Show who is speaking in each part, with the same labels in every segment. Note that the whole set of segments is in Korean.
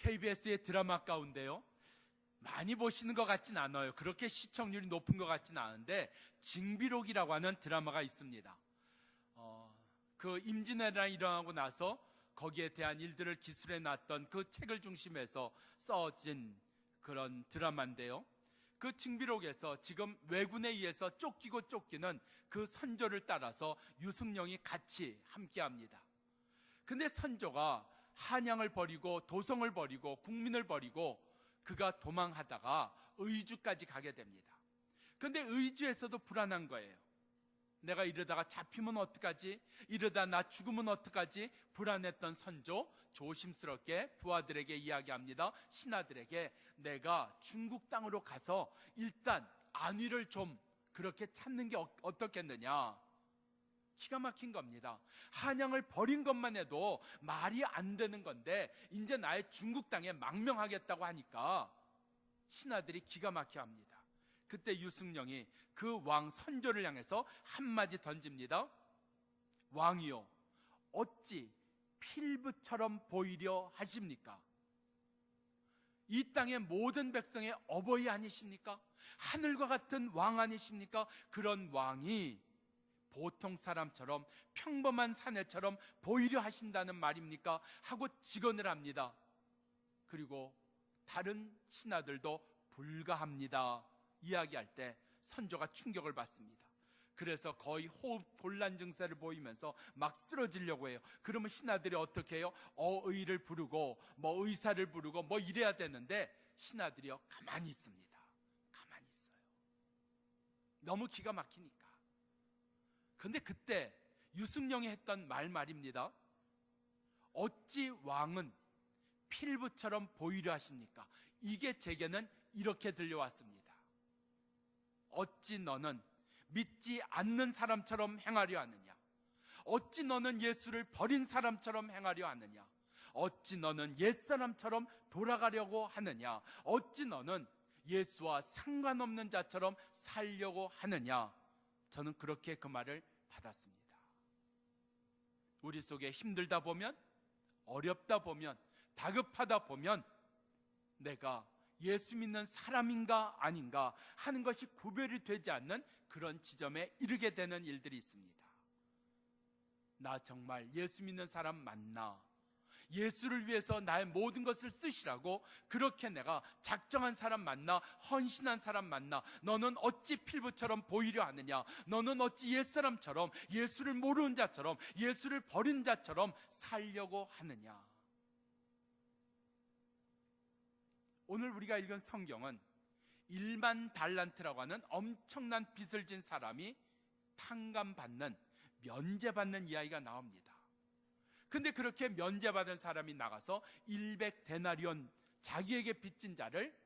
Speaker 1: KBS의 드라마 가운데요, 많이 보시는 것 같진 않아요. 그렇게 시청률이 높은 것 같진 않은데 징비록이라고 하는 드라마가 있습니다. 그 임진왜란이 일어나고 나서 거기에 대한 일들을 기술해 놨던 그 책을 중심해서 써진 그런 드라마인데요, 그 징비록에서 지금 왜군에 의해서 쫓기고 쫓기는 그 선조를 따라서 유승룡이 같이 함께합니다. 근데 선조가 한양을 버리고 도성을 버리고 국민을 버리고 그가 도망하다가 의주까지 가게 됩니다. 근데 의주에서도 불안한 거예요. 내가 이러다가 잡히면 어떡하지? 이러다 나 죽으면 어떡하지? 불안했던 선조, 조심스럽게 부하들에게 이야기합니다. 신하들에게 내가 중국 땅으로 가서 일단 안위를 좀 그렇게 찾는 게 어떻겠느냐. 기가 막힌 겁니다. 한양을 버린 것만 해도 말이 안 되는 건데 이제 나의 중국 땅에 망명하겠다고 하니까 신하들이 기가 막혀 합니다. 그때 유승룡이 그 왕 선조를 향해서 한마디 던집니다. 왕이요, 어찌 필부처럼 보이려 하십니까? 이 땅의 모든 백성의 어버이 아니십니까? 하늘과 같은 왕 아니십니까? 그런 왕이 보통 사람처럼 평범한 사내처럼 보이려 하신다는 말입니까? 하고 직언을 합니다. 그리고 다른 신하들도 불가합니다. 이야기할 때 선조가 충격을 받습니다. 그래서 거의 호흡 곤란 증세를 보이면서 막 쓰러지려고 해요. 그러면 신하들이 어떻게 해요? 어의를 부르고 뭐 의사를 부르고 뭐 이래야 되는데 신하들이요 가만히 있습니다. 가만히 있어요. 너무 기가 막히니까. 근데 그때 유승룡이 했던 말입니다. 어찌 왕은 필부처럼 보이려 하십니까? 이게 제게는 이렇게 들려왔습니다. 어찌 너는 믿지 않는 사람처럼 행하려 하느냐? 어찌 너는 예수를 버린 사람처럼 행하려 하느냐? 어찌 너는 옛사람처럼 돌아가려고 하느냐? 어찌 너는 예수와 상관없는 자처럼 살려고 하느냐? 저는 그렇게 그 말을 받았습니다. 우리 속에 힘들다 보면, 어렵다 보면, 다급하다 보면 내가 예수 믿는 사람인가 아닌가 하는 것이 구별이 되지 않는 그런 지점에 이르게 되는 일들이 있습니다. 나 정말 예수 믿는 사람 맞나? 예수를 위해서 나의 모든 것을 쓰시라고 그렇게 내가 작정한 사람 맞나? 헌신한 사람 맞나? 너는 어찌 필부처럼 보이려 하느냐? 너는 어찌 옛사람처럼, 예수를 모르는 자처럼, 예수를 버린 자처럼 살려고 하느냐? 오늘 우리가 읽은 성경은 1만 달란트라고 하는 엄청난 빚을 진 사람이 탕감받는, 면제받는 이야기가 나옵니다. 근데 그렇게 면제받은 사람이 나가서 100데나리온, 자기에게 빚진 자를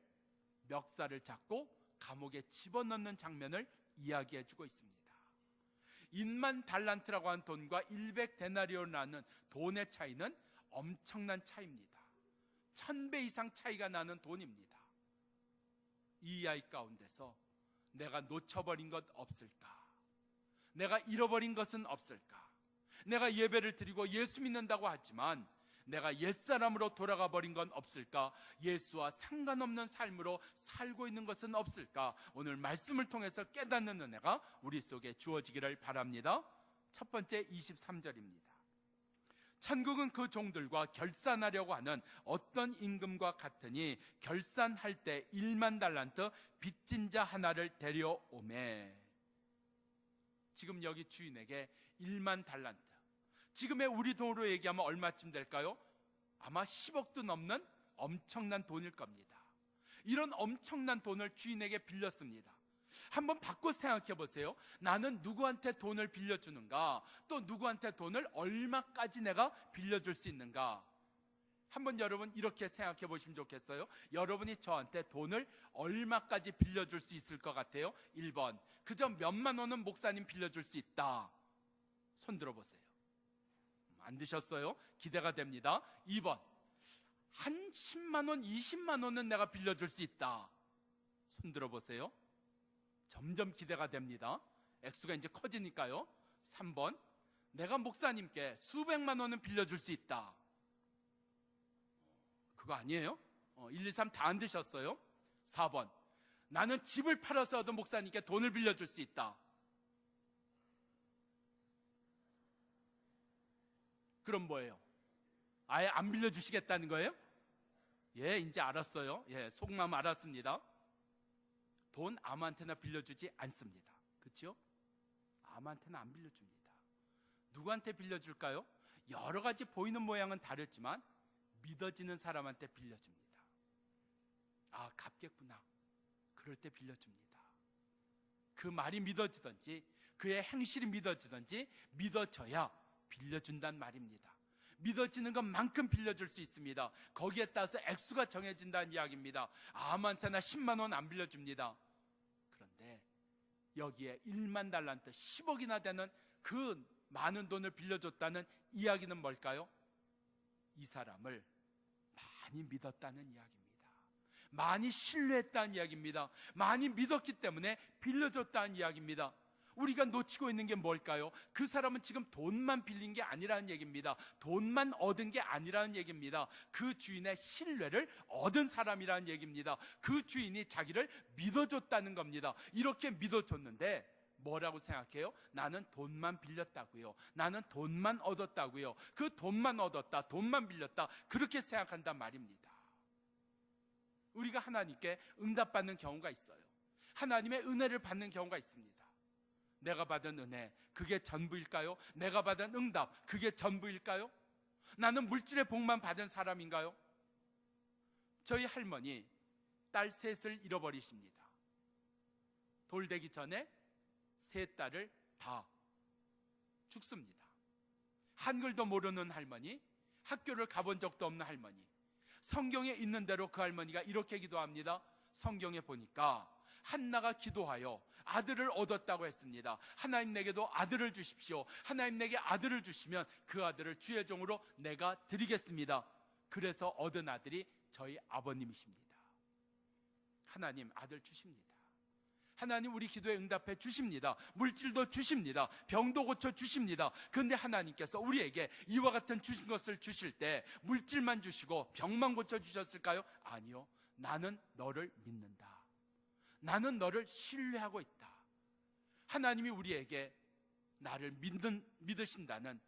Speaker 1: 멱살을 잡고 감옥에 집어넣는 장면을 이야기해 주고 있습니다. 1만 달란트라고 하는 돈과 100데나리온이라는 돈의 차이는 엄청난 차이입니다. 1000배 이상 차이가 나는 돈입니다. 이 이야기 가운데서 내가 놓쳐버린 것 없을까? 내가 잃어버린 것은 없을까? 내가 예배를 드리고 예수 믿는다고 하지만 내가 옛사람으로 돌아가 버린 건 없을까? 예수와 상관없는 삶으로 살고 있는 것은 없을까? 오늘 말씀을 통해서 깨닫는 은혜가 우리 속에 주어지기를 바랍니다. 첫 번째 23절입니다. 천국은 그 종들과 결산하려고 하는 어떤 임금과 같으니 결산할 때 1만 달란트 빚진 자 하나를 데려오매. 지금 여기 주인에게 1만 달란트, 지금의 우리 돈으로 얘기하면 얼마쯤 될까요? 아마 10억도 넘는 엄청난 돈일 겁니다. 이런 엄청난 돈을 주인에게 빌렸습니다. 한번 바꿔 생각해 보세요. 나는 누구한테 돈을 빌려주는가? 또 누구한테 돈을 얼마까지 내가 빌려줄 수 있는가? 한번 여러분 이렇게 생각해 보시면 좋겠어요. 여러분이 저한테 돈을 얼마까지 빌려줄 수 있을 것 같아요? 1번, 그저 몇만 원은 목사님 빌려줄 수 있다. 손 들어보세요. 안 드셨어요? 기대가 됩니다. 2번, 한 10만 원, 20만 원은 내가 빌려줄 수 있다. 손 들어보세요. 점점 기대가 됩니다. 액수가 이제 커지니까요. 3번, 내가 목사님께 수백만 원은 빌려줄 수 있다. 그거 아니에요? 1, 2, 3 다 안 드셨어요? 4번. 나는 집을 팔아서도 목사님께 돈을 빌려줄 수 있다. 그럼 뭐예요? 아예 안 빌려주시겠다는 거예요? 예, 이제 알았어요. 예, 속마음 알았습니다. 돈 아무한테나 빌려주지 않습니다. 그렇죠? 아무한테나 안 빌려줍니다. 누구한테 빌려줄까요? 여러 가지 보이는 모양은 다르지만 믿어지는 사람한테 빌려줍니다. 아, 갚겠구나. 그럴 때 빌려줍니다. 그 말이 믿어지든지 그의 행실이 믿어지든지 믿어져야 빌려준단 말입니다. 믿어지는 것만큼 빌려줄 수 있습니다. 거기에 따라서 액수가 정해진다는 이야기입니다. 아무한테나 10만 원 안 빌려줍니다. 그런데 여기에 1만 달란트 10억이나 되는 그 많은 돈을 빌려줬다는 이야기는 뭘까요? 이 사람을 많이 믿었다는 이야기입니다. 많이 신뢰했다는 이야기입니다. 많이 믿었기 때문에 빌려줬다는 이야기입니다. 우리가 놓치고 있는 게 뭘까요? 그 사람은 지금 돈만 빌린 게 아니라는 얘기입니다. 돈만 얻은 게 아니라는 얘기입니다. 그 주인의 신뢰를 얻은 사람이라는 얘기입니다. 그 주인이 자기를 믿어줬다는 겁니다. 이렇게 믿어줬는데 뭐라고 생각해요? 나는 돈만 빌렸다고요. 나는 돈만 얻었다고요. 그 돈만 얻었다, 돈만 빌렸다, 그렇게 생각한단 말입니다. 우리가 하나님께 응답받는 경우가 있어요. 하나님의 은혜를 받는 경우가 있습니다. 내가 받은 은혜, 그게 전부일까요? 내가 받은 응답, 그게 전부일까요? 나는 물질의 복만 받은 사람인가요? 저희 할머니 딸 셋을 잃어버리십니다. 돌 되기 전에 세 딸을 다 죽습니다. 한글도 모르는 할머니, 학교를 가본 적도 없는 할머니, 성경에 있는 대로 그 할머니가 이렇게 기도합니다. 성경에 보니까 한나가 기도하여 아들을 얻었다고 했습니다. 하나님 내게도 아들을 주십시오. 하나님 내게 아들을 주시면 그 아들을 주의 종으로 내가 드리겠습니다. 그래서 얻은 아들이 저희 아버님이십니다. 하나님 아들 주십니다. 하나님 우리 기도에 응답해 주십니다. 물질도 주십니다. 병도 고쳐 주십니다. 그런데 하나님께서 우리에게 이와 같은 주신 것을 주실 때 물질만 주시고 병만 고쳐 주셨을까요? 아니요. 나는 너를 믿는다. 나는 너를 신뢰하고 있다. 하나님이 우리에게 나를 믿으신다는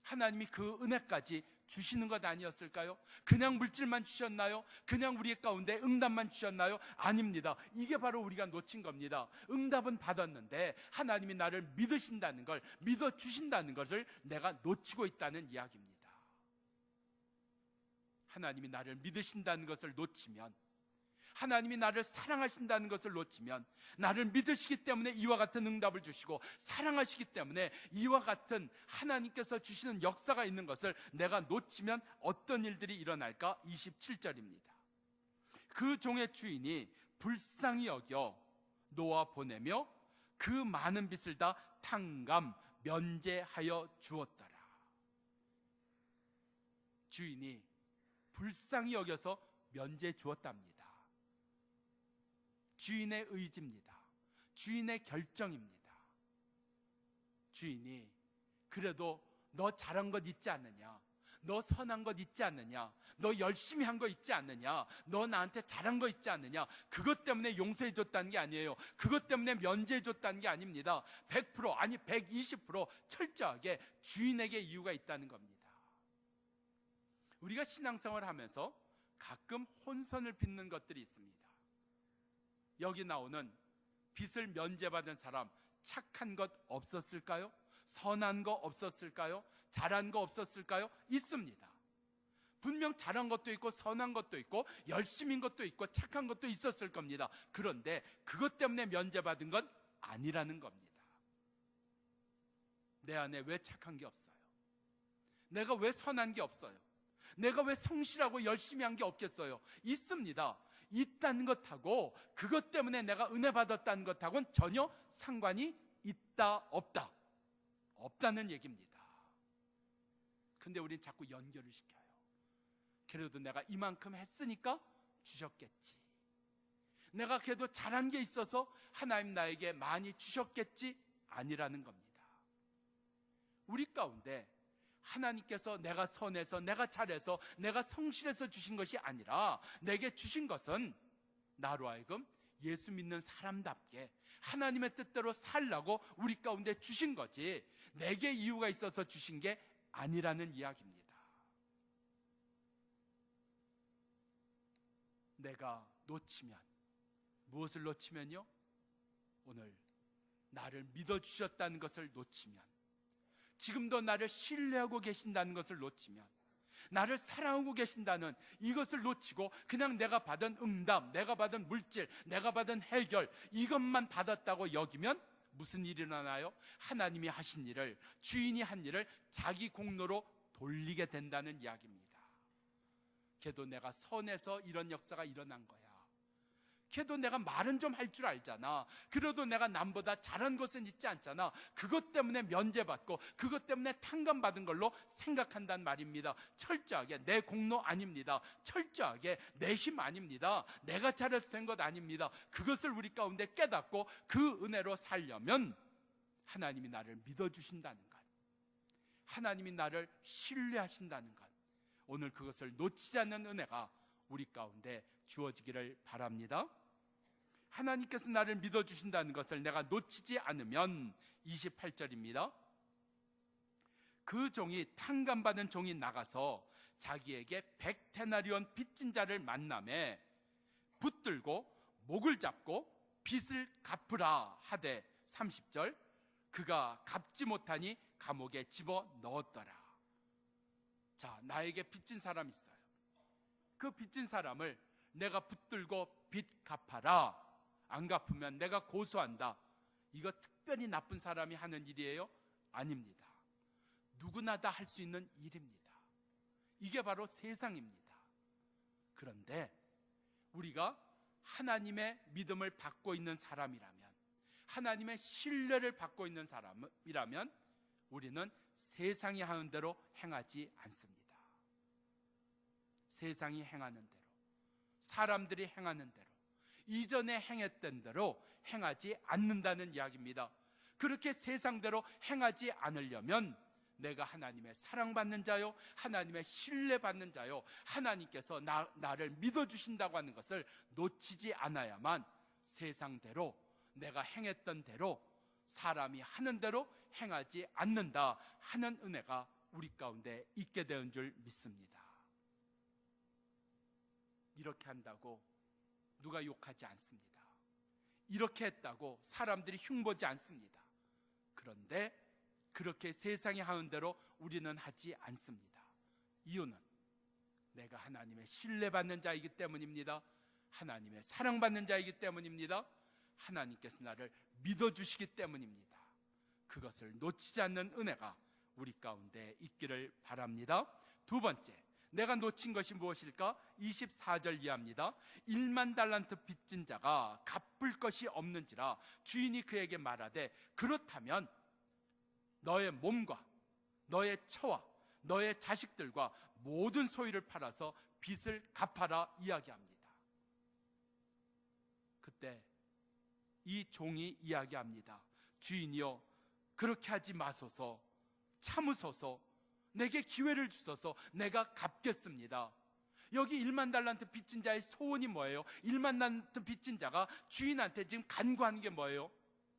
Speaker 1: 하나님이 그 은혜까지 주시는 것 아니었을까요? 그냥 물질만 주셨나요? 그냥 우리 가운데 응답만 주셨나요? 아닙니다. 이게 바로 우리가 놓친 겁니다. 응답은 받았는데 하나님이 나를 믿으신다는 걸, 믿어주신다는 것을 내가 놓치고 있다는 이야기입니다. 하나님이 나를 믿으신다는 것을 놓치면, 하나님이 나를 사랑하신다는 것을 놓치면, 나를 믿으시기 때문에 이와 같은 응답을 주시고 사랑하시기 때문에 이와 같은 하나님께서 주시는 역사가 있는 것을 내가 놓치면 어떤 일들이 일어날까? 27절입니다. 그 종의 주인이 불쌍히 여겨 놓아 보내며 그 많은 빚을 다 탕감 면제하여 주었더라. 주인이 불쌍히 여겨서 면제해 주었답니다. 주인의 의지입니다. 주인의 결정입니다. 주인이 그래도 너 잘한 것 있지 않느냐? 너 선한 것 있지 않느냐? 너 열심히 한 거 있지 않느냐? 너 나한테 잘한 거 있지 않느냐? 그것 때문에 용서해 줬다는 게 아니에요. 그것 때문에 면제해 줬다는 게 아닙니다. 100% 아니 120% 철저하게 주인에게 이유가 있다는 겁니다. 우리가 신앙생활을 하면서 가끔 혼선을 빚는 것들이 있습니다. 여기 나오는 빚을 면제받은 사람, 착한 것 없었을까요? 선한 거 없었을까요? 잘한 거 없었을까요? 있습니다. 분명 잘한 것도 있고 선한 것도 있고 열심인 것도 있고 착한 것도 있었을 겁니다. 그런데 그것 때문에 면제받은 건 아니라는 겁니다. 내 안에 왜 착한 게 없어요? 내가 왜 선한 게 없어요? 내가 왜 성실하고 열심히 한 게 없겠어요? 있습니다. 있다는 것하고 그것 때문에 내가 은혜 받았다는 것하고는 전혀 상관이 있다 없다, 없다는 얘기입니다. 근데 우린 자꾸 연결을 시켜요. 그래도 내가 이만큼 했으니까 주셨겠지, 내가 그래도 잘한 게 있어서 하나님 나에게 많이 주셨겠지, 아니라는 겁니다. 우리 가운데 하나님께서 내가 선해서, 내가 잘해서, 내가 성실해서 주신 것이 아니라 내게 주신 것은 나로 하여금 예수 믿는 사람답게 하나님의 뜻대로 살라고 우리 가운데 주신 거지, 내게 이유가 있어서 주신 게 아니라는 이야기입니다. 내가 놓치면, 무엇을 놓치면요? 오늘 나를 믿어주셨다는 것을 놓치면, 지금도 나를 신뢰하고 계신다는 것을 놓치면, 나를 사랑하고 계신다는 이것을 놓치고 그냥 내가 받은 응답, 내가 받은 물질, 내가 받은 해결, 이것만 받았다고 여기면 무슨 일이 일어나요? 하나님이 하신 일을, 주인이 한 일을 자기 공로로 돌리게 된다는 이야기입니다. 걔도 내가 선해서 이런 역사가 일어난 거야. 걔도 내가 말은 좀 할 줄 알잖아. 그래도 내가 남보다 잘한 것은 있지 않잖아. 그것 때문에 면제받고 그것 때문에 탕감받은 걸로 생각한단 말입니다. 철저하게 내 공로 아닙니다. 철저하게 내 힘 아닙니다. 내가 잘해서 된 것 아닙니다. 그것을 우리 가운데 깨닫고 그 은혜로 살려면 하나님이 나를 믿어주신다는 것, 하나님이 나를 신뢰하신다는 것, 오늘 그것을 놓치지 않는 은혜가 우리 가운데 주어지기를 바랍니다. 하나님께서 나를 믿어주신다는 것을 내가 놓치지 않으면 28절입니다. 그 종이, 탕감받은 종이 나가서 자기에게 100데나리온 빚진 자를 만나매 붙들고 목을 잡고 빚을 갚으라 하되 30절, 그가 갚지 못하니 감옥에 집어 넣었더라. 자, 나에게 빚진 사람 있어요. 그 빚진 사람을 내가 붙들고 빚 갚아라, 안 갚으면 내가 고소한다. 이거 특별히 나쁜 사람이 하는 일이에요? 아닙니다. 누구나 다 할 수 있는 일입니다. 이게 바로 세상입니다. 그런데 우리가 하나님의 믿음을 받고 있는 사람이라면, 하나님의 신뢰를 받고 있는 사람이라면 우리는 세상이 하는 대로 행하지 않습니다. 세상이 행하는 대로, 사람들이 행하는 대로, 이전에 행했던 대로 행하지 않는다는 이야기입니다. 그렇게 세상대로 행하지 않으려면 내가 하나님의 사랑받는 자요, 하나님의 신뢰받는 자요, 하나님께서 나를 믿어주신다고 하는 것을 놓치지 않아야만 세상대로, 내가 행했던 대로, 사람이 하는 대로 행하지 않는다 하는 은혜가 우리 가운데 있게 되는 줄 믿습니다. 이렇게 한다고 누가 욕하지 않습니다. 이렇게 했다고 사람들이 흉보지 않습니다. 그런데 그렇게 세상이 하는 대로 우리는 하지 않습니다. 이유는 내가 하나님의 신뢰받는 자이기 때문입니다. 하나님의 사랑받는 자이기 때문입니다. 하나님께서 나를 믿어주시기 때문입니다. 그것을 놓치지 않는 은혜가 우리 가운데 있기를 바랍니다. 두 번째, 내가 놓친 것이 무엇일까? 24절 이하입니다. 1만 달란트 빚진 자가 갚을 것이 없는지라 주인이 그에게 말하되, 그렇다면 너의 몸과 너의 처와 너의 자식들과 모든 소유를 팔아서 빚을 갚아라 이야기합니다. 그때 이 종이 이야기합니다. 주인이여, 그렇게 하지 마소서, 참으소서, 내게 기회를 주소서, 내가 갚겠습니다. 여기 1만 달란트 빚진 자의 소원이 뭐예요? 1만 달란트 빚진 자가 주인한테 지금 간구하는 게 뭐예요?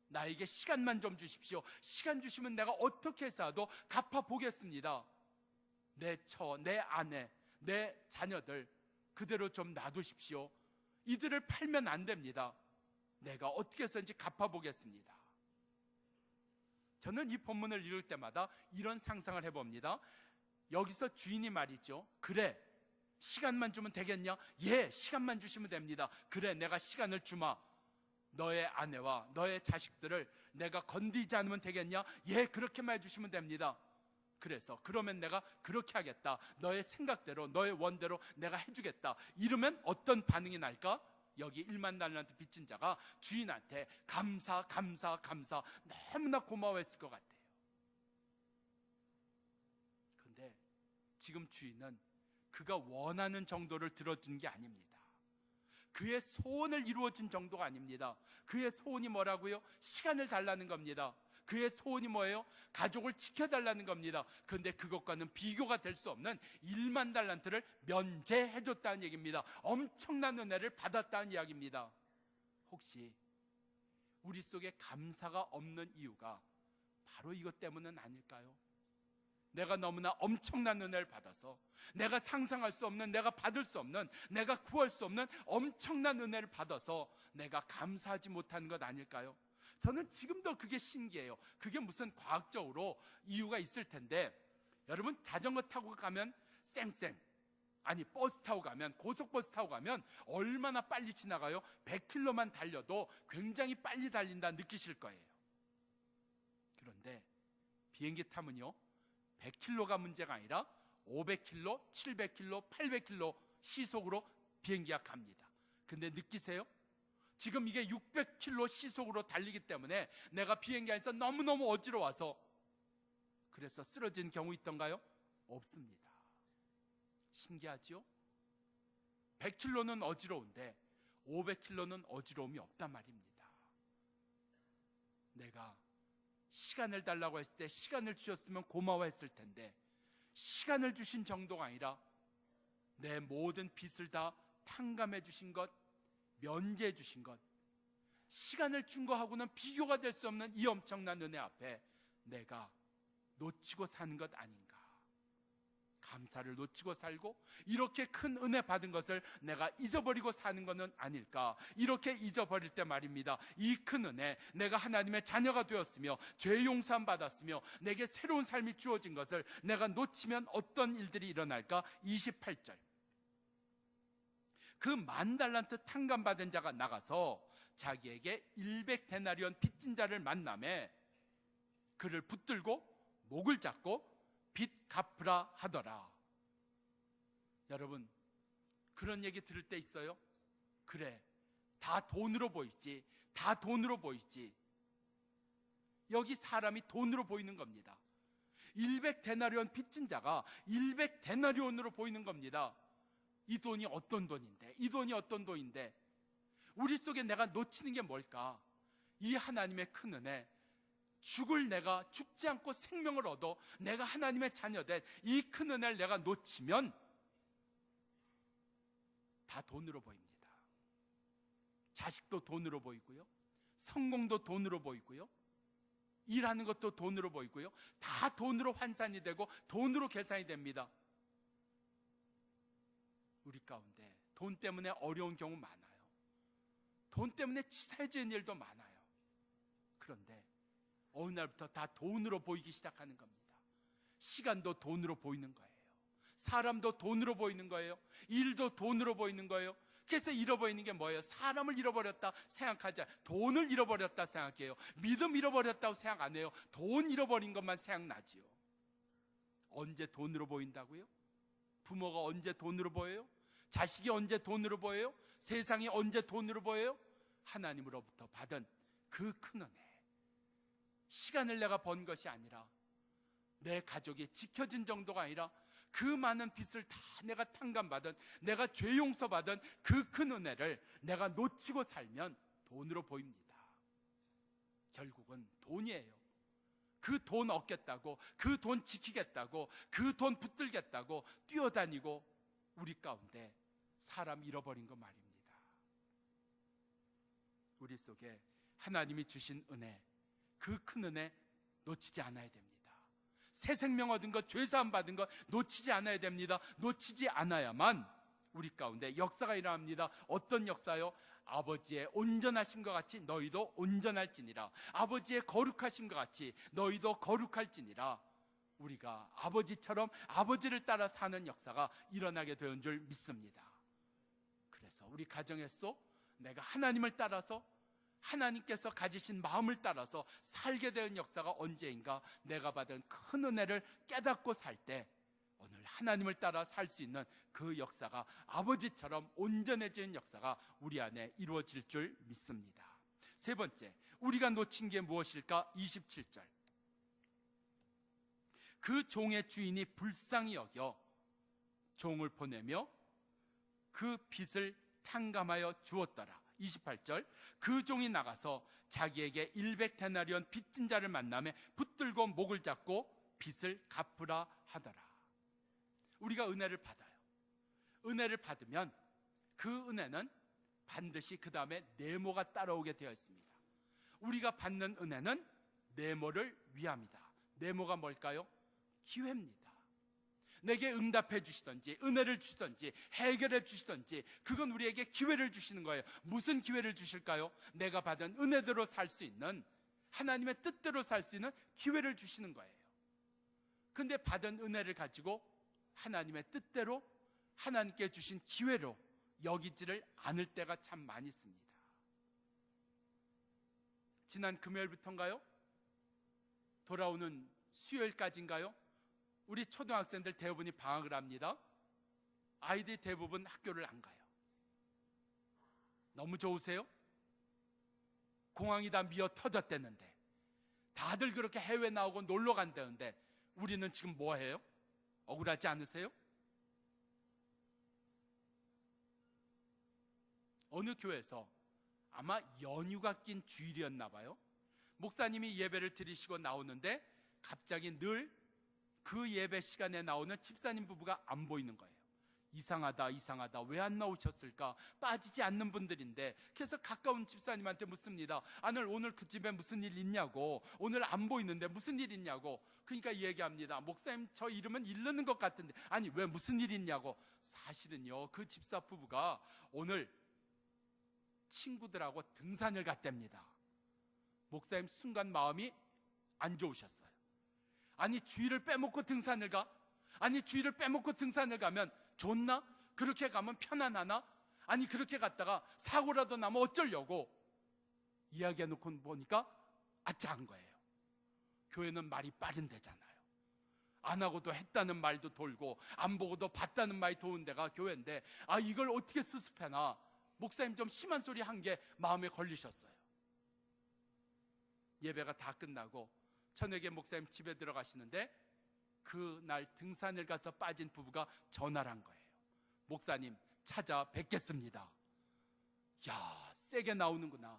Speaker 1: 나에게 시간만 좀 주십시오. 시간 주시면 내가 어떻게 해서라도 갚아보겠습니다. 내 처, 내 아내, 내 자녀들 그대로 좀 놔두십시오. 이들을 팔면 안 됩니다. 내가 어떻게 해서든지 갚아보겠습니다. 저는 이 본문을 읽을 때마다 이런 상상을 해봅니다. 여기서 주인이 말이죠. 그래, 시간만 주면 되겠냐? 예, 시간만 주시면 됩니다. 그래, 내가 시간을 주마. 너의 아내와 너의 자식들을 내가 건드리지 않으면 되겠냐? 예, 그렇게만 해주시면 됩니다. 그래서 그러면 내가 그렇게 하겠다. 너의 생각대로, 너의 원대로 내가 해주겠다. 이러면 어떤 반응이 날까? 여기 1만 달란트 빚진 자가 주인한테 감사 너무나 고마워했을 것 같아요. 그런데 지금 주인은 그가 원하는 정도를 들어준 게 아닙니다. 그의 소원을 이루어준 정도가 아닙니다. 그의 소원이 뭐라고요? 시간을 달라는 겁니다. 그의 소원이 뭐예요? 가족을 지켜달라는 겁니다. 그런데 그것과는 비교가 될 수 없는 1만 달란트를 면제해줬다는 얘기입니다. 엄청난 은혜를 받았다는 이야기입니다. 혹시 우리 속에 감사가 없는 이유가 바로 이것 때문은 아닐까요? 내가 너무나 엄청난 은혜를 받아서 내가 상상할 수 없는, 내가 받을 수 없는, 내가 구할 수 없는 엄청난 은혜를 받아서 내가 감사하지 못하는 것 아닐까요? 저는 지금도 그게 신기해요. 그게 무슨 과학적으로 이유가 있을 텐데, 여러분 자전거 타고 가면 쌩쌩, 아니 버스 타고 가면, 고속버스 타고 가면 얼마나 빨리 지나가요? 100km만 달려도 굉장히 빨리 달린다 느끼실 거예요. 그런데 비행기 타면요, 100km가 문제가 아니라 500km, 700km, 800km 시속으로 비행기가 갑니다. 근데 느끼세요? 지금 이게 600km 시속으로 달리기 때문에 내가 비행기 안에서 너무너무 어지러워서 그래서 쓰러진 경우 있던가요? 없습니다. 신기하죠? 100km는 어지러운데 500km는 어지러움이 없단 말입니다. 내가 시간을 달라고 했을 때 시간을 주셨으면 고마워했을 텐데, 시간을 주신 정도가 아니라 내 모든 빚을 다 탕감해 주신 것, 면제해 주신 것, 시간을 준 거하고는 비교가 될 수 없는 이 엄청난 은혜 앞에 내가 놓치고 사는 것 아닌가. 감사를 놓치고 살고 이렇게 큰 은혜 받은 것을 내가 잊어버리고 사는 것은 아닐까. 이렇게 잊어버릴 때 말입니다, 이 큰 은혜, 내가 하나님의 자녀가 되었으며 죄 용서함 받았으며 내게 새로운 삶이 주어진 것을 내가 놓치면 어떤 일들이 일어날까? 28절, 그 10,000달란트 탕감받은 자가 나가서 자기에게 100데나리온 빚진 자를 만나매 그를 붙들고 목을 잡고 빚 갚으라 하더라. 여러분, 그런 얘기 들을 때 있어요? 그래, 다 돈으로 보이지, 다 돈으로 보이지. 여기 사람이 돈으로 보이는 겁니다. 100데나리온 빚진 자가 100데나리온으로 보이는 겁니다. 이 돈이 어떤 돈인데, 이 돈이 어떤 돈인데, 우리 속에 내가 놓치는 게 뭘까? 이 하나님의 큰 은혜, 죽을 내가 죽지 않고 생명을 얻어 내가 하나님의 자녀된 이 큰 은혜를 내가 놓치면 다 돈으로 보입니다. 자식도 돈으로 보이고요, 성공도 돈으로 보이고요, 일하는 것도 돈으로 보이고요, 다 돈으로 환산이 되고 돈으로 계산이 됩니다. 우리 가운데 돈 때문에 어려운 경우 많아요. 돈 때문에 치사해지는 일도 많아요. 그런데 어느 날부터 다 돈으로 보이기 시작하는 겁니다. 시간도 돈으로 보이는 거예요. 사람도 돈으로 보이는 거예요. 일도 돈으로 보이는 거예요. 그래서 잃어버리는 게 뭐예요? 사람을 잃어버렸다 생각하지 않아요. 돈을 잃어버렸다 생각해요. 믿음 잃어버렸다고 생각 안 해요. 돈 잃어버린 것만 생각나지요. 언제 돈으로 보인다고요? 부모가 언제 돈으로 보여요? 자식이 언제 돈으로 보여요? 세상이 언제 돈으로 보여요? 하나님으로부터 받은 그 큰 은혜, 시간을 내가 번 것이 아니라, 내 가족이 지켜진 정도가 아니라 그 많은 빚을 다 내가 탕감받은, 내가 죄 용서받은 그 큰 은혜를 내가 놓치고 살면 돈으로 보입니다. 결국은 돈이에요. 그 돈 얻겠다고, 그 돈 지키겠다고, 그 돈 붙들겠다고 뛰어다니고 우리 가운데 사람 잃어버린 거 말입니다. 우리 속에 하나님이 주신 은혜, 그 큰 은혜 놓치지 않아야 됩니다. 새 생명 얻은 것, 죄사함 받은 것 놓치지 않아야 됩니다. 놓치지 않아야만 우리 가운데 역사가 일어납니다. 어떤 역사요? 아버지의 온전하심과 같이 너희도 온전할지니라. 아버지의 거룩하심과 같이 너희도 거룩할지니라. 우리가 아버지처럼 아버지를 따라 사는 역사가 일어나게 되는 줄 믿습니다. 그래서 우리 가정에서도 내가 하나님을 따라서, 하나님께서 가지신 마음을 따라서 살게 되는 역사가 언제인가? 내가 받은 큰 은혜를 깨닫고 살 때 오늘 하나님을 따라 살 수 있는 그 역사가, 아버지처럼 온전해지는 역사가 우리 안에 이루어질 줄 믿습니다. 세 번째, 우리가 놓친 게 무엇일까? 27절, 그 종의 주인이 불쌍히 여겨 종을 보내며 그 빚을 탕감하여 주었더라. 28절, 그 종이 나가서 자기에게 100데나리온 빚진 자를 만나며 붙들고 목을 잡고 빚을 갚으라 하더라. 우리가 은혜를 받아요. 은혜를 받으면 그 은혜는 반드시 그 다음에 네모가 따라오게 되어 있습니다. 우리가 받는 은혜는 네모를 위함이다. 네모가 뭘까요? 기회입니다. 내게 응답해 주시든지 은혜를 주시든지 해결해 주시든지 그건 우리에게 기회를 주시는 거예요. 무슨 기회를 주실까요? 내가 받은 은혜대로 살 수 있는, 하나님의 뜻대로 살 수 있는 기회를 주시는 거예요. 근데 받은 은혜를 가지고 하나님의 뜻대로 하나님께 주신 기회로 여기지를 않을 때가 참 많이 있습니다. 지난 금요일부터인가요? 돌아오는 수요일까지인가요? 우리 초등학생들 대부분이 방학을 합니다. 아이들이 대부분 학교를 안 가요. 너무 좋으세요? 공항이 다 미어 터졌대는데, 다들 그렇게 해외 나오고 놀러 간다는데 우리는 지금 뭐 해요? 억울하지 않으세요? 어느 교회에서 아마 연휴가 낀 주일이었나 봐요. 목사님이 예배를 드리시고 나오는데 갑자기 늘 그 예배 시간에 나오는 집사님 부부가 안 보이는 거예요. 이상하다, 이상하다. 왜 안 나오셨을까? 빠지지 않는 분들인데, 그래서 가까운 집사님한테 묻습니다. 오늘 그 집에 무슨 일 있냐고, 오늘 안 보이는데 무슨 일 있냐고. 그러니까 얘기합니다. 목사님, 저 이름은 이르는 것 같은데, 아니 왜 무슨 일 있냐고. 사실은요, 그 집사 부부가 오늘 친구들하고 등산을 갔답니다. 목사님 순간 마음이 안 좋으셨어요. 아니 주일을 빼먹고 등산을 가? 아니 주일을 빼먹고 등산을 가면 좋나? 그렇게 가면 편안하나? 아니 그렇게 갔다가 사고라도 나면 어쩌려고? 이야기해놓고 보니까 아짜한 거예요. 교회는 말이 빠른 데잖아요. 안 하고도 했다는 말도 돌고 안 보고도 봤다는 말이 도는 데가 교회인데, 이걸 어떻게 수습해나? 목사님 좀 심한 소리 한 게 마음에 걸리셨어요. 예배가 다 끝나고 저녁에 목사님 집에 들어가시는데 그날 등산을 가서 빠진 부부가 전화를 한 거예요. 목사님 찾아뵙겠습니다. 야, 세게 나오는구나.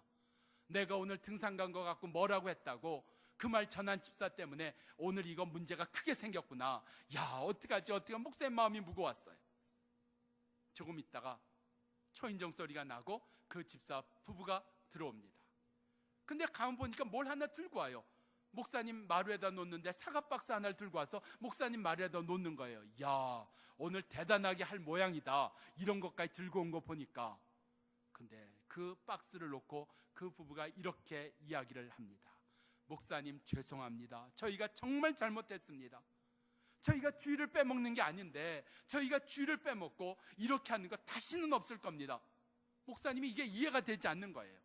Speaker 1: 내가 오늘 등산 간 거 갖고 뭐라고 했다고 그 말 전한 집사 때문에 오늘 이거 문제가 크게 생겼구나. 야, 어떡하지? 목사님 마음이 무거웠어요. 조금 있다가 초인종 소리가 나고 그 집사 부부가 들어옵니다. 근데 가만 보니까 뭘 하나 들고 와요. 목사님 마루에다 놓는데 사과박스 하나를 들고 와서 목사님 마루에다 놓는 거예요. 야, 오늘 대단하게 할 모양이다. 이런 것까지 들고 온 거 보니까. 근데 그 박스를 놓고 그 부부가 이렇게 이야기를 합니다. 목사님 죄송합니다. 저희가 정말 잘못했습니다. 저희가 주일을 빼먹는 게 아닌데 저희가 주일을 빼먹고 이렇게 하는 거 다시는 없을 겁니다. 목사님이 이게 이해가 되지 않는 거예요.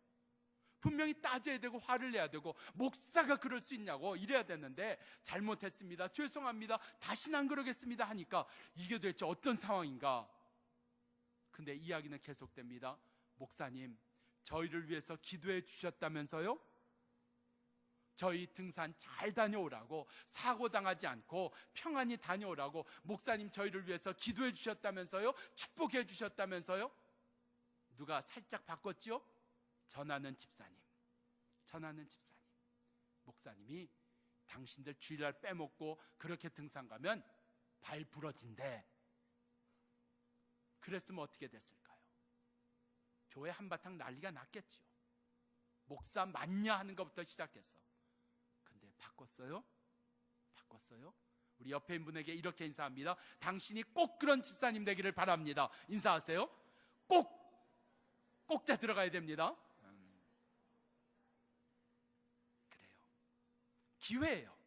Speaker 1: 분명히 따져야 되고 화를 내야 되고 목사가 그럴 수 있냐고 이래야 되는데 잘못했습니다. 죄송합니다. 다시는 안 그러겠습니다 하니까 이게 도대체 어떤 상황인가? 근데 이야기는 계속됩니다. 목사님, 저희를 위해서 기도해 주셨다면서요? 저희 등산 잘 다녀오라고, 사고 당하지 않고 평안히 다녀오라고 목사님 저희를 위해서 기도해 주셨다면서요? 축복해 주셨다면서요? 누가 살짝 바꿨죠? 전하는 집사님. 목사님이 당신들 주일날 빼먹고 그렇게 등산 가면 발 부러진대. 그랬으면 어떻게 됐을까요? 교회 한바탕 난리가 났겠죠. 목사 맞냐 하는 것부터 시작해서. 근데 바꿨어요? 우리 옆에 있는 분에게 이렇게 인사합니다. 당신이 꼭 그런 집사님 되기를 바랍니다. 인사하세요. 꼭자 들어가야 됩니다. 그래요. 기회예요.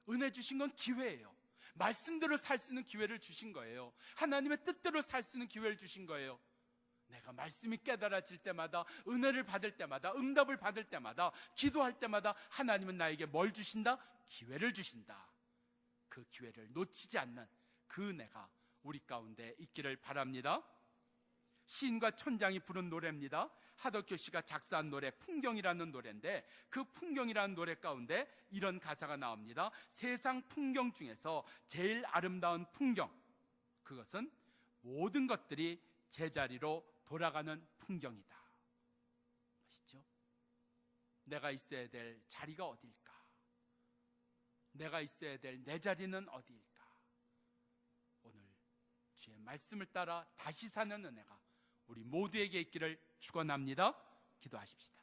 Speaker 1: 은혜 주신 건 기회예요. 말씀대로 살 수 있는 기회를 주신 거예요. 하나님의 뜻대로 살 수 있는 기회를 주신 거예요. 내가 말씀이 깨달아질 때마다, 은혜를 받을 때마다, 응답을 받을 때마다, 기도할 때마다 하나님은 나에게 뭘 주신다? 기회를 주신다. 그 기회를 놓치지 않는 그 은혜가 우리 가운데 있기를 바랍니다. 시인과 촌장이 부른 노래입니다. 하덕규 씨가 작사한 노래 풍경이라는 노래인데, 그 풍경이라는 노래 가운데 이런 가사가 나옵니다. 세상 풍경 중에서 제일 아름다운 풍경, 그것은 모든 것들이 제자리로 돌아가는 풍경이다. 내가 있어야 될 자리가 어디일까? 내가 있어야 될 내 자리는 어디일까? 오늘 주의 말씀을 따라 다시 사는 은혜가 우리 모두에게 있기를 축원합니다. 기도하십시다.